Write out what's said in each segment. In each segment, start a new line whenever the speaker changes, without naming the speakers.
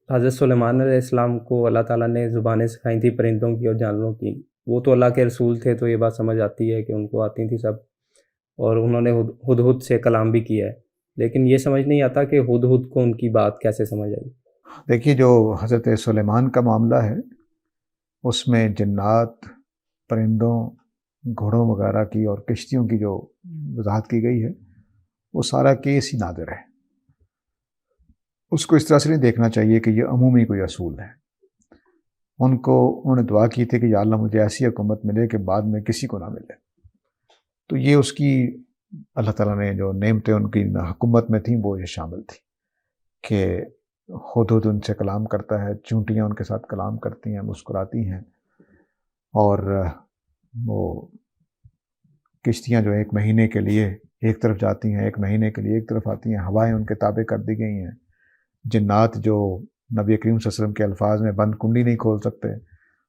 حضرت سلیمان علیہ السلام کو اللہ تعالیٰ نے زبانیں سکھائی تھی پرندوں کی اور جانوروں کی. وہ تو اللہ کے رسول تھے تو یہ بات سمجھ آتی ہے کہ ان کو آتی تھی سب، اور انہوں نے ہدہد سے کلام بھی کیا ہے. لیکن یہ سمجھ نہیں آتا کہ ہدہد کو ان کی بات کیسے سمجھ آئی.
دیکھیے، جو حضرت سلیمان کا معاملہ ہے اس میں جنات، پرندوں، گھوڑوں وغیرہ کی اور کشتیوں کی جو وضاحت کی گئی ہے وہ سارا کیس ہی نادر ہے. اس کو اس طرح سے نہیں دیکھنا چاہیے کہ یہ عمومی کوئی اصول ہے. انہوں نے دعا کی تھی کہ یا اللہ مجھے ایسی حکومت ملے کہ بعد میں کسی کو نہ ملے. تو یہ اس کی اللہ تعالیٰ نے جو نعمتیں ان کی حکومت میں تھیں وہ یہ شامل تھی کہ ہدہد ان سے کلام کرتا ہے، چونٹیاں ان کے ساتھ کلام کرتی ہیں، مسکراتی ہیں، اور وہ کشتیاں جو 1 مہینے کے لیے ایک طرف جاتی ہیں، 1 مہینے کے لیے ایک طرف آتی ہیں، ہوائیں ان کے تابع کر دی گئی ہیں. جنات جو نبی کریم صلی اللہ علیہ وسلم کے الفاظ میں بند کنڈی نہیں کھول سکتے،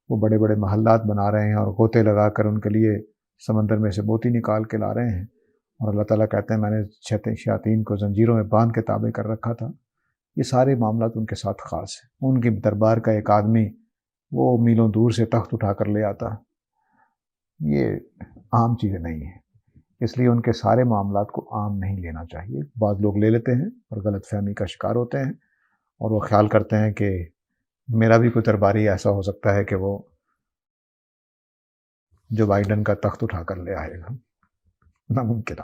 وہ بڑے بڑے محلات بنا رہے ہیں اور غوطے لگا کر ان کے لیے سمندر میں سے موتی نکال کے لا رہے ہیں. اور اللہ تعالیٰ کہتے ہیں میں نے شیاطین کو زنجیروں میں باندھ کے تابع کر رکھا تھا. یہ سارے معاملات ان کے ساتھ خاص ہیں. ان کی دربار کا ایک آدمی وہ میلوں دور سے تخت اٹھا کر لے آتا، یہ عام چیزیں نہیں ہیں. اس لیے ان کے سارے معاملات کو عام نہیں لینا چاہیے. بعض لوگ لے لیتے ہیں اور غلط فہمی کا شکار ہوتے ہیں، اور وہ خیال کرتے ہیں کہ میرا بھی کوئی درباری ایسا ہو سکتا ہے کہ وہ جو بائیڈن کا تخت اٹھا کر لے آئے گا. ناممکن.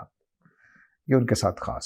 یہ ان کے ساتھ خاص.